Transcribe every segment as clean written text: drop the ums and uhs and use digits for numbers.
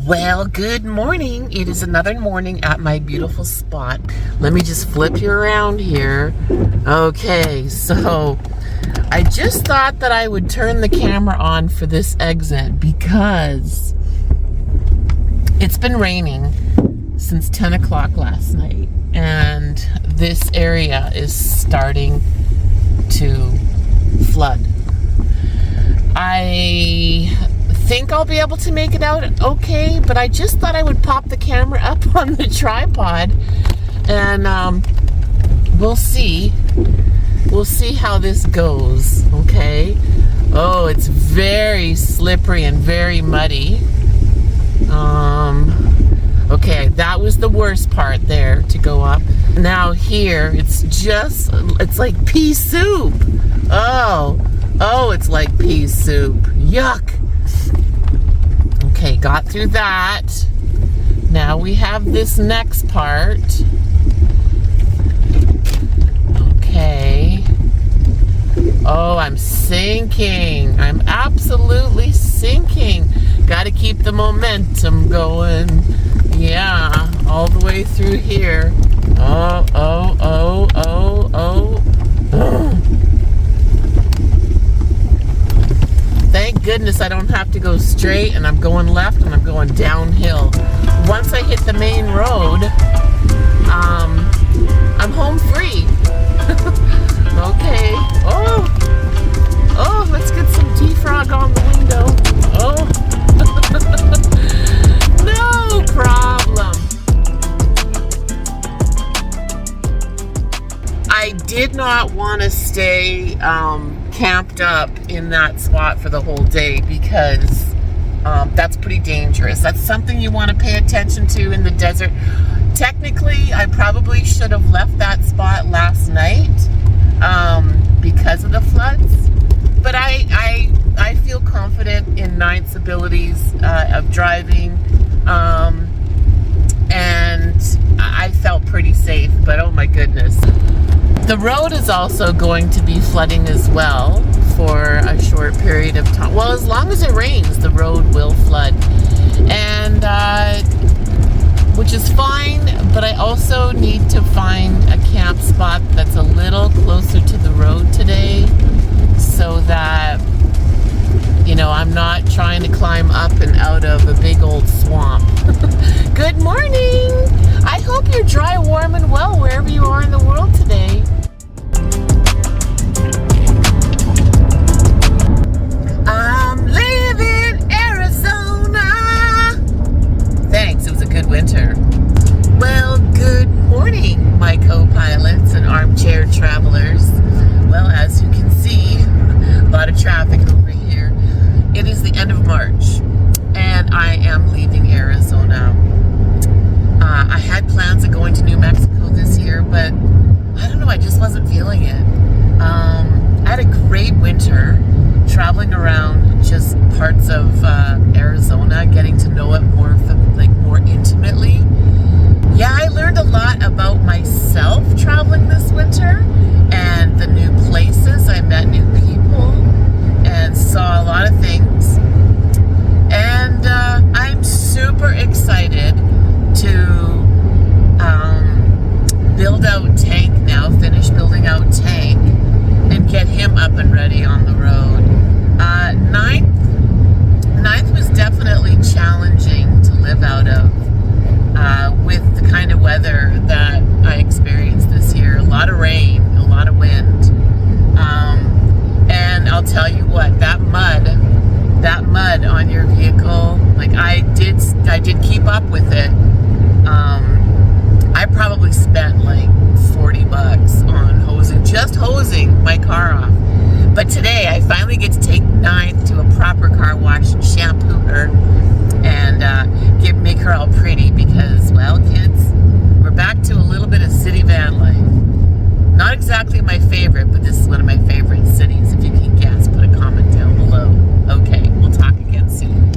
Well, good morning. It is another morning at my beautiful spot. Let me just flip you around here. Okay, so I just thought that I would turn the camera on for this exit because it's been raining since 10 o'clock last night, and this area is starting to flood. I think I'll be able to make it out okay, but I just thought I would pop the camera up on the tripod and we'll see how this goes. Okay. Oh, it's very slippery and very muddy. Okay, that was the worst part there to go up. Now here it's like pea soup. Oh, it's like pea soup. Yuck. Okay, got through that. Now we have this next part. Okay. Oh, I'm sinking. I'm absolutely sinking. Got to keep the momentum going. Yeah, all the way through here. Oh. Thank goodness I don't have to go straight, and I'm going left and I'm going downhill. Once I hit the main road, I'm home free. Okay. Oh, let's get some defrog on the window. Oh. No problem. I did not want to stay camped up in that spot for the whole day because that's pretty dangerous. That's something you want to pay attention to in the desert. Technically, I probably should have left that spot last night because of the floods, but I feel confident in Ninth's abilities of driving, and I felt pretty safe, but oh my goodness. The road is also going to be flooding as well for a short period of time. Well, as long as it rains, the road will flood, and which is fine, but I also need to find a camp spot that's a little closer to the road today so that, you know, I'm not trying to climb up and out of a big old swamp. Good morning! I hope you're dry, warm, and well wherever you are in the world today. I'm leaving Arizona. Thanks, it was a good winter. Well, good morning, my co-pilots and armchair travelers. Well, as you can see, a lot of traffic over here. It is the end of March, and I am leaving Arizona. I had plans of going to New Mexico this year, but I don't know, I just wasn't feeling it. I had a great winter traveling around just parts of Arizona, getting to know it more intimately. Yeah, I learned a lot about myself traveling this winter and the new places. I met new people and saw a lot of things. And I'm super excited to build out Tank now, finish building out Tank, and get him up and ready on the road. Ninth was definitely challenging to live out of with the kind of weather that I experienced this year. A lot of rain, a lot of wind. And I'll tell you what, that mud on your vehicle, like I did keep up with it. I probably spent like $40 on hosing my car off. But today I finally get to take Ninth to a proper car wash and shampoo her and make her all pretty because, well, kids, we're back to a little bit of city van life. Not exactly my favorite, but this is one of my favorite cities. If you can guess, put a comment down below. Okay, we'll talk again soon.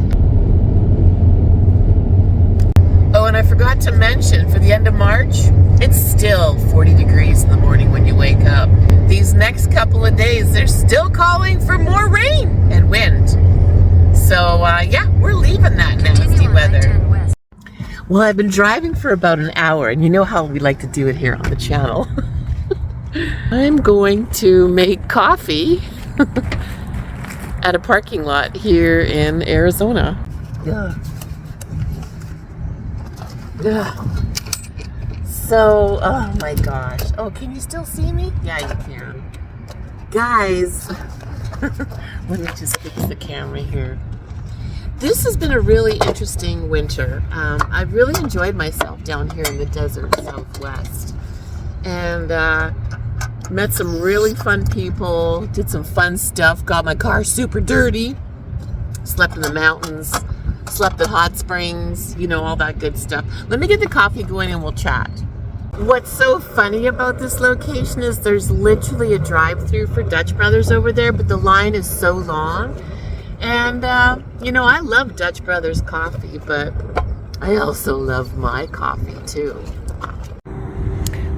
Oh, and I forgot to mention, for the end of March, it's still 40 degrees in the morning when you wake up. These next couple of days, they're still calling for more rain and wind. So, yeah, we're leaving that nasty weather. Well, I've been driving for about an hour, and you know how we like to do it here on the channel. I'm going to make coffee at a parking lot here in Arizona. Ugh. Ugh. So, oh my gosh. Oh, can you still see me? Yeah, you can. Guys, let me just fix the camera here. This has been a really interesting winter. I've really enjoyed myself down here in the desert Southwest. And met some really fun people, did some fun stuff, got my car super dirty, slept in the mountains, slept at hot springs, you know, all that good stuff. Let me get the coffee going and we'll chat. What's so funny about this location is there's literally a drive-through for Dutch Brothers over there, but the line is so long. And, you know, I love Dutch Brothers coffee, but I also love my coffee too.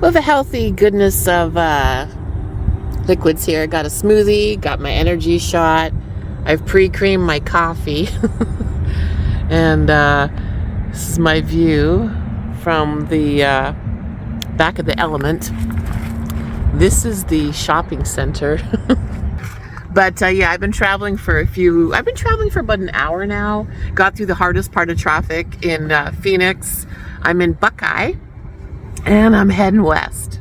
With the healthy goodness of liquids here, I got a smoothie, got my energy shot, I've pre-creamed my coffee, and this is my view from the back of the Element. This is the shopping center. But yeah, I've been traveling for about an hour now. Got through the hardest part of traffic in Phoenix. I'm in Buckeye, and I'm heading west.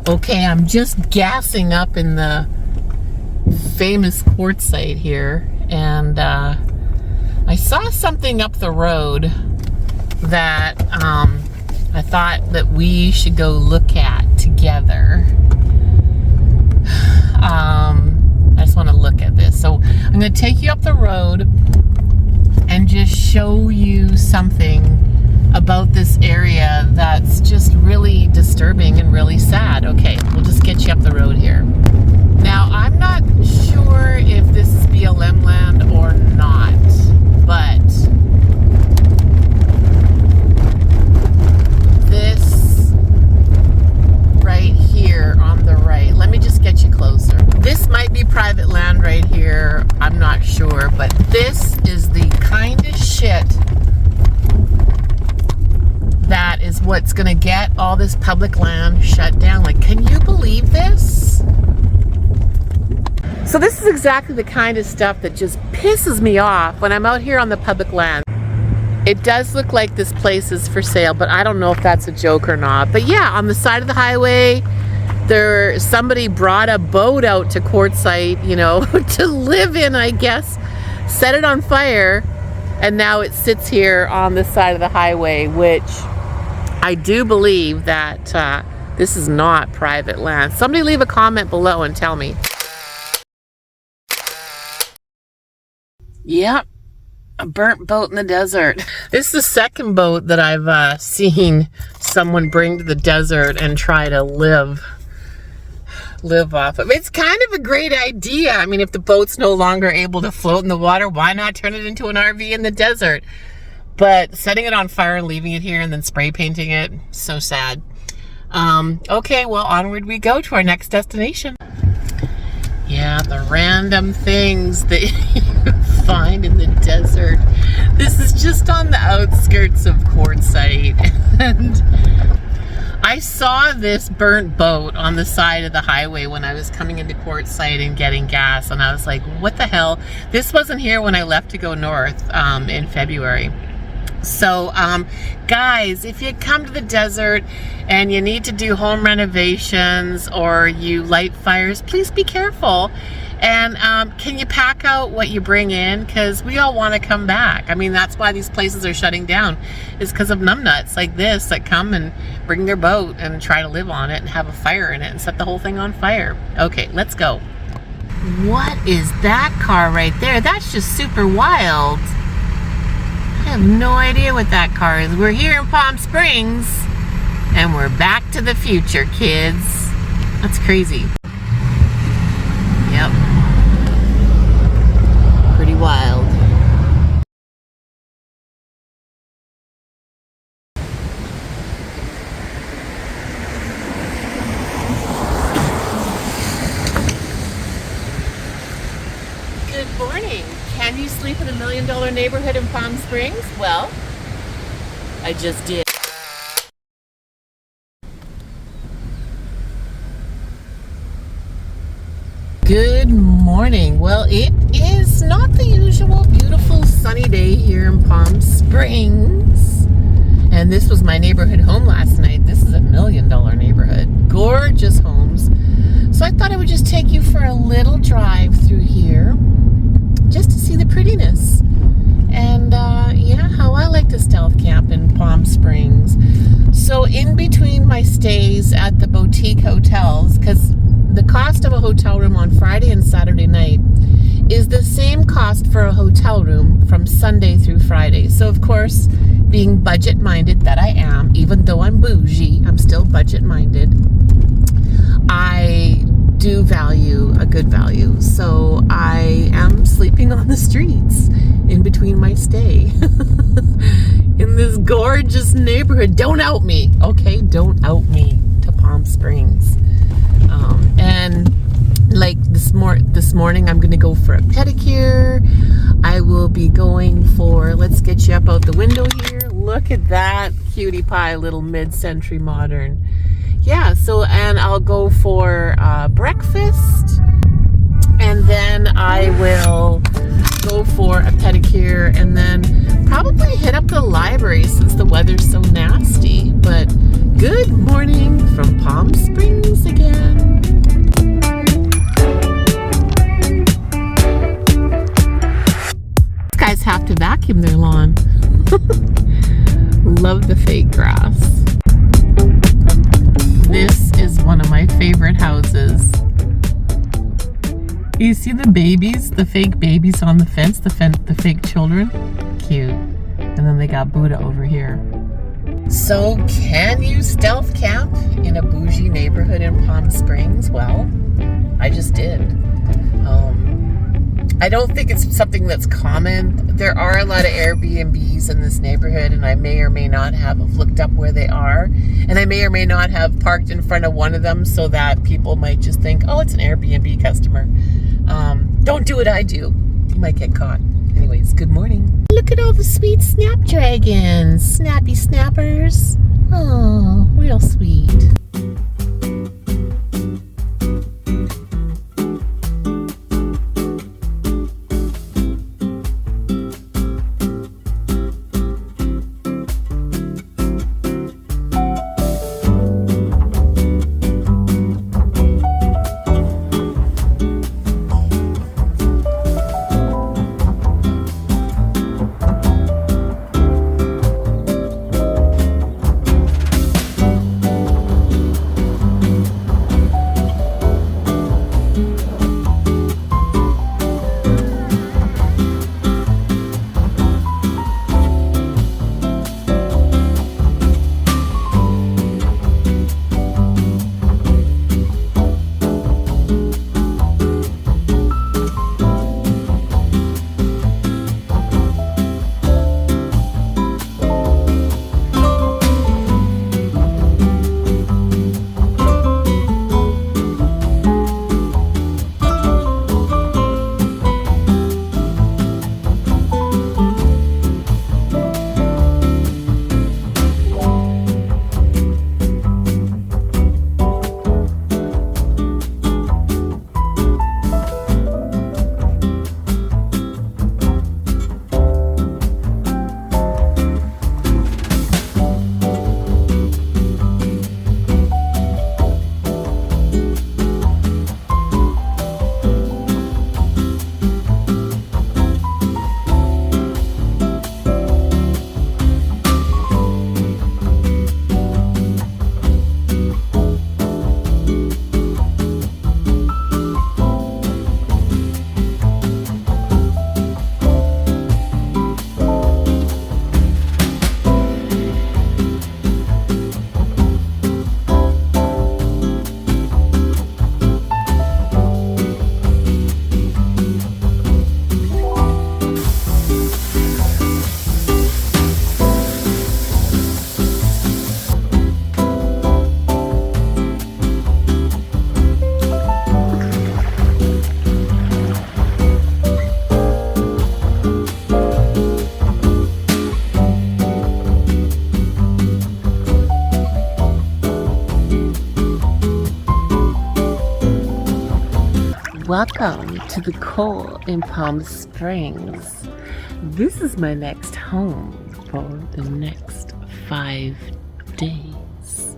Okay, I'm just gassing up in the famous quartzite here, and I saw something up the road that I thought that we should go look at together. I just want to look at this. So I'm going to take you up the road and just show you something about this area that's just really disturbing and really sad. Okay, we'll just get you up the road here. Now, I'm not sure if this is BLM land or not, but this right here on the right, let me just get you closer. This might be private land right here, I'm not sure, but this is the kind of shit that is what's gonna get all this public land shut down. Like, can you believe this? So this is exactly the kind of stuff that just pisses me off when I'm out here on the public land. It does look like this place is for sale, but I don't know if that's a joke or not. But yeah, on the side of the highway, somebody brought a boat out to Quartzsite, you know, to live in, I guess, set it on fire, and now it sits here on the side of the highway, which I do believe that this is not private land. Somebody leave a comment below and tell me. Yep, a burnt boat in the desert. This is the second boat that I've seen someone bring to the desert and try to live off of. It's kind of a great idea. I mean, if the boat's no longer able to float in the water, why not turn it into an RV in the desert? But setting it on fire and leaving it here and then spray painting it, so sad. Okay, well, onward we go to our next destination. Yeah, the random things that you find in the desert. This is just on the outskirts of Quartzsite, and I saw this burnt boat on the side of the highway when I was coming into Quartzsite and getting gas, and I was like, what the hell? This wasn't here when I left to go north in February. So guys, if you come to the desert and you need to do home renovations or you light fires, please be careful. And can you pack out what you bring in? Because we all want to come back. I mean, that's why these places are shutting down, is because of numbnuts like this that come and bring their boat and try to live on it and have a fire in it and set the whole thing on fire. Okay, let's go. What is that car right there? That's just super wild. I have no idea what that car is. We're here in Palm Springs, and we're back to the future, kids. That's crazy. Yep. Pretty wild. Good morning. Can you sleep in $1 million million neighborhood in Palm Springs? Well, I just did. Good morning. Well, it is not the usual beautiful sunny day here in Palm Springs. And this was my neighborhood home last night. This is a $1 million neighborhood. Gorgeous homes. So I thought I would just take you for a little drive through here just to see the prettiness. And yeah, how I like to stealth camp in Palm Springs. So in between my stays at the boutique hotels, because the cost of a hotel room on Friday and Saturday night is the same cost for a hotel room from Sunday through Friday. So of course, being budget minded that I am, even though I'm bougie, I'm still budget minded. I do value a good value. So I am sleeping on the streets in between my stay in this gorgeous neighborhood. Don't out me, okay? Don't out me to Palm Springs. And like this morning, I'm going to go for a pedicure. I will be going for, let's get you up out the window here. Look at that cutie pie little mid-century modern. Yeah, so, and I'll go for breakfast, and then I will go for a pedicure, and then probably hit up the library since the weather's so nasty. But good morning from Palm Springs again. These guys have to vacuum their lawn. Love the fake grass. This is one of my favorite houses. You see the babies, the fake babies on the fence, the fake children? Cute. And then they got Buddha over here. So can you stealth camp in a bougie neighborhood in Palm Springs? Well, I just did. I don't think it's something that's common. There are a lot of Airbnbs in this neighborhood, and I may or may not have looked up where they are. And I may or may not have parked in front of one of them so that people might just think, oh, it's an Airbnb customer. Don't do what I do. You might get caught. Anyways, good morning. Look at all the sweet snapdragons. Snappy snappers. Oh, real sweet. Welcome to the Cole in Palm Springs. This is my next home for the next 5 days.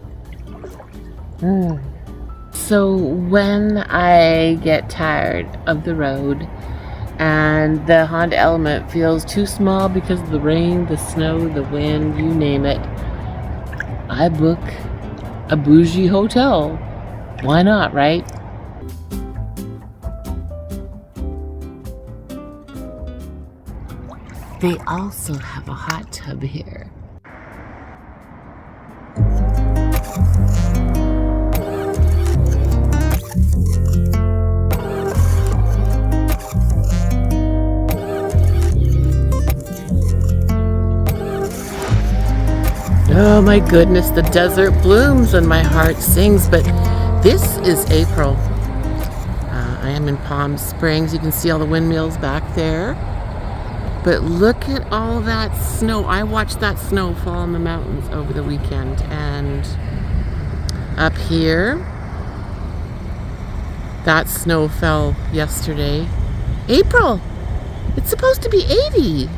So when I get tired of the road and the HondaElement feels too small because of the rain, the snow, the wind, you name it, I book a bougie hotel. Why not, right? They also have a hot tub here. Oh my goodness, the desert blooms and my heart sings, but this is April. I am in Palm Springs. You can see all the windmills back there. But look at all that snow. I watched that snow fall in the mountains over the weekend. And up here, that snow fell yesterday. April! It's supposed to be 80.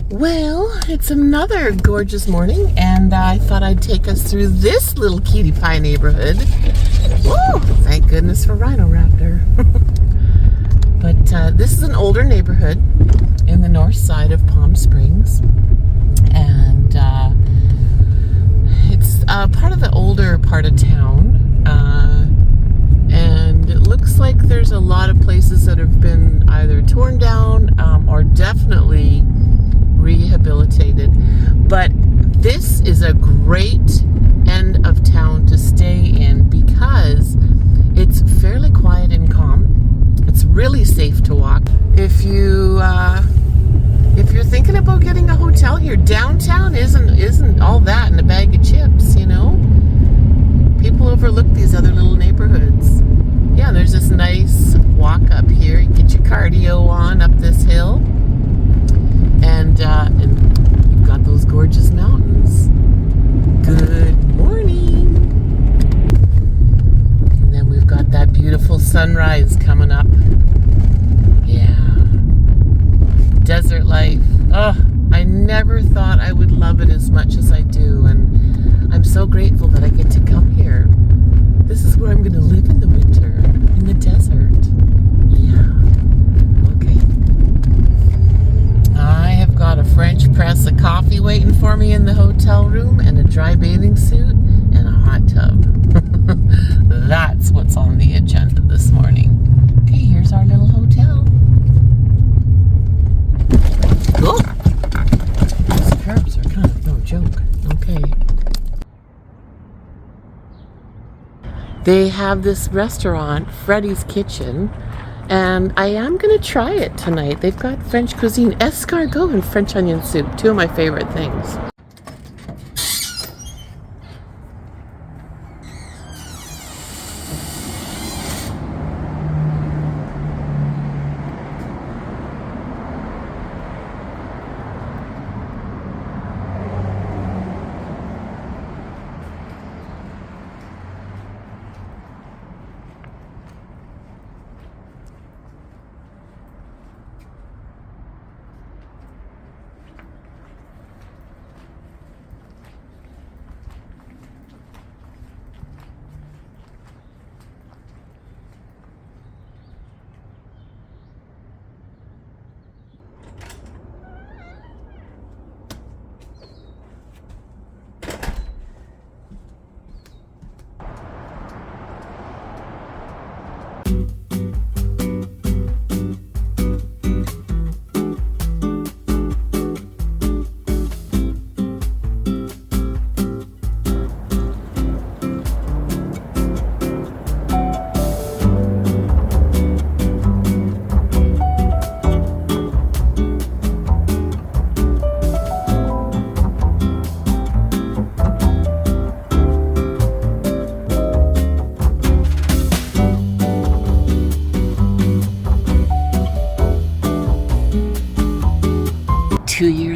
Well, it's another gorgeous morning, and I thought I'd take us through this little cutie pie neighborhood. Woo! Thank goodness for Rhino Raptor. But this is an older neighborhood in the north side of Palm Springs, and it's part of the older part of town, and it looks like there's a lot of places that have been either torn down or definitely rehabilitated. But this is a great end of town to stay in because it's fairly quiet and calm. It's really safe to walk. If you're thinking about getting a hotel here, downtown isn't all that in a bag of chips, you know. People overlook these other little neighborhoods. Yeah, there's this nice walk up here. You get your cardio on up this hill, and you've got those gorgeous mountains. Good morning. And then we've got that beautiful sunrise coming up. Desert life. Oh, I never thought I would love it as much as I do, and I'm so grateful that I get to come here. This is where I'm going to live in the winter, in the desert. Yeah. Okay. I have got a French press of coffee waiting for me in the hotel room, and a dry bathing suit, and a hot tub. That's what's on the agenda this morning. Okay, here's our little hotel. Cool. These curbs are kind of no joke. Okay. They have this restaurant, Freddy's Kitchen, and I am going to try it tonight. They've got French cuisine, escargot and French onion soup, two of my favorite things.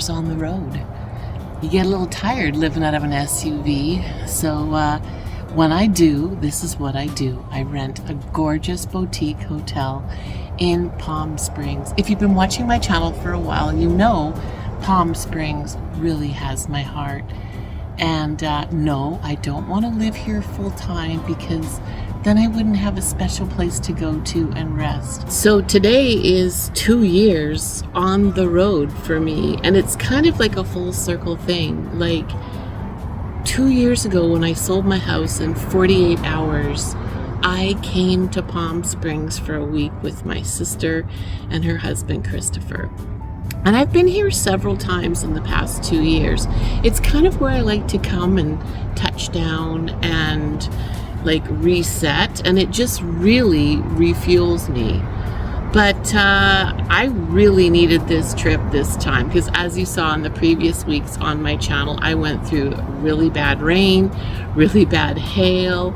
On the road. You get a little tired living out of an SUV, so when I do, this is what I do. I rent a gorgeous boutique hotel in Palm Springs. If you've been watching my channel for a while, you know Palm Springs really has my heart. And no, I don't want to live here full time because then I wouldn't have a special place to go to and rest. So today is 2 years on the road for me, and it's kind of like a full circle thing. Like 2 years ago when I sold my house in 48 hours, I came to Palm Springs for a week with my sister and her husband, Christopher. And I've been here several times in the past 2 years. It's kind of where I like to come and touch down and like reset, and it just really refuels me. But I really needed this trip this time because, as you saw in the previous weeks on my channel, I went through really bad rain, really bad hail,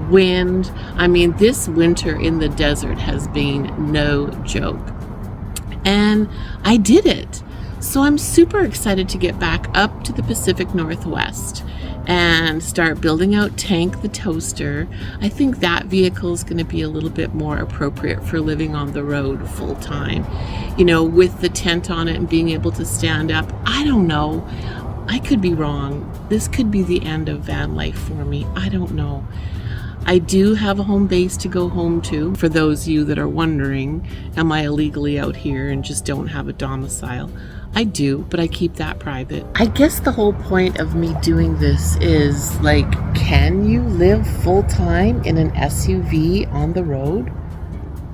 wind. I mean, this winter in the desert has been no joke. And I did it. So I'm super excited to get back up to the Pacific Northwest and start building out Tank the toaster. I think that vehicle is going to be a little bit more appropriate for living on the road full time. You know, with the tent on it and being able to stand up. I don't know. I could be wrong. This could be the end of van life for me. I don't know. I do have a home base to go home to. For those of you that are wondering, am I illegally out here and just don't have a domicile? I do, but I keep that private. I guess the whole point of me doing this is like, can you live full time in an SUV on the road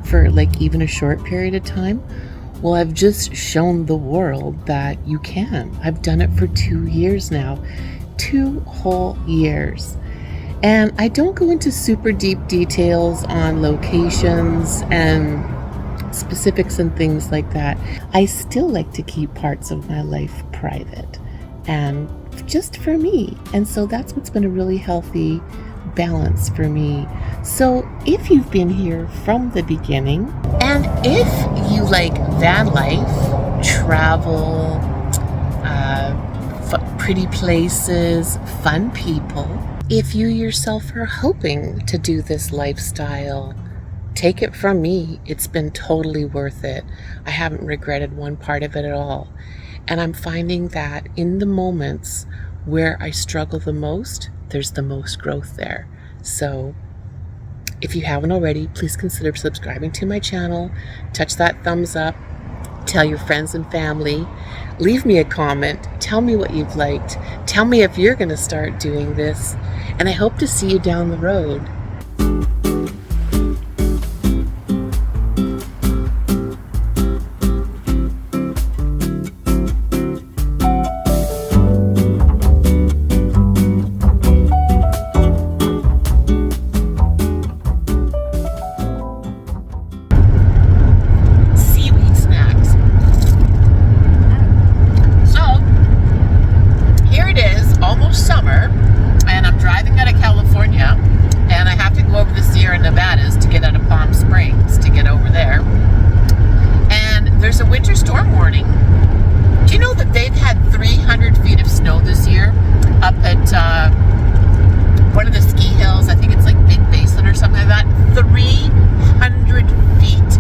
for like even a short period of time? Well, I've just shown the world that you can. I've done it for 2 years now, 2 whole years. And I don't go into super deep details on locations and specifics and things like that. I still like to keep parts of my life private and just for me. And so that's what's been a really healthy balance for me. So if you've been here from the beginning, and if you like van life, travel, pretty places, fun people, if you yourself are hoping to do this lifestyle, take it from me, it's been totally worth it. I haven't regretted one part of it at all. And I'm finding that in the moments where I struggle the most, there's the most growth there. So if you haven't already, please consider subscribing to my channel. Touch that thumbs up. Tell your friends and family. Leave me a comment. Tell me what you've liked. Tell me if you're going to start doing this. And I hope to see you down the road. One of the ski hills, I think it's like Big Basin or something like that, 300 feet.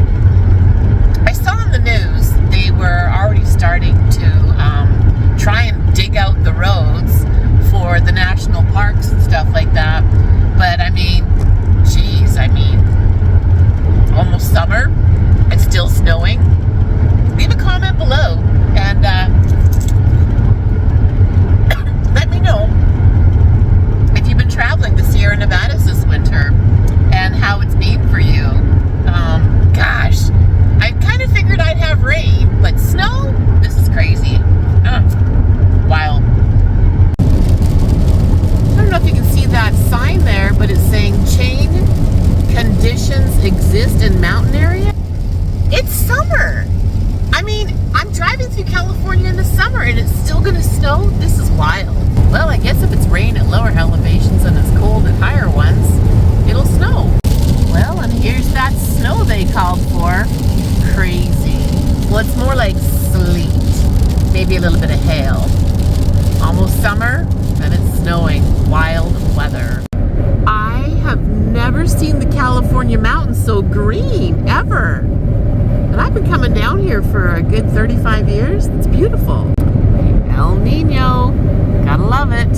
I saw in the news they were already starting to try and dig out the roads for the national parks and stuff like that. But I mean, geez, almost summer, it's still snowing. Leave a comment below and let me know if you've been traveling the Sierra Nevadas this winter and how it's been for you. Gosh, I kind of figured I'd have rain, but snow? This is crazy. Wild. I don't know if you can see that sign there, but it's saying chain conditions exist in mountain area. It's summer. I mean, I'm driving through California in the summer and it's still going to snow? This is wild. Well, I guess if it's rain at lower elevations and it's cold at higher ones, it'll snow. Well, and here's that snow they called for. Crazy. Well, it's more like sleet. Maybe a little bit of hail. Almost summer, and it's snowing. Wild weather. never seen the California mountains so green, ever. And I've been coming down here for a good 35 years. It's beautiful. El Nino. Gotta love it.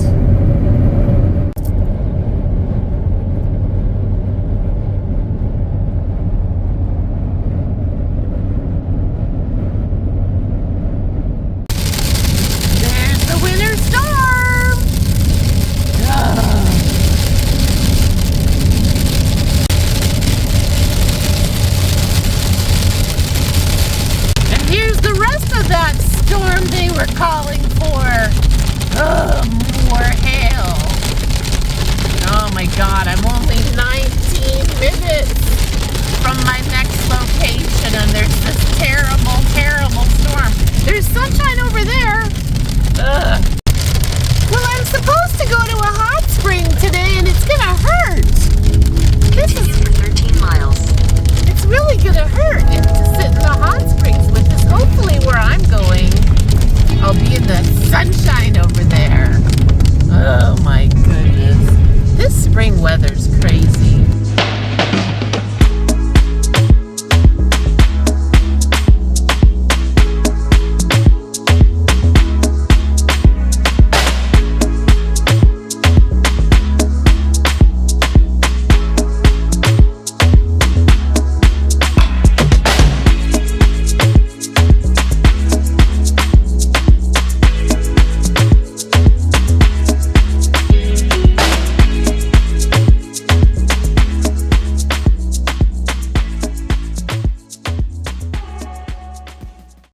There's the winter storm. Ugh. And here's the rest of that storm they were calling for. More hail. Oh my God, I'm only 19 minutes from my next location and there's this terrible, terrible storm. There's sunshine over there.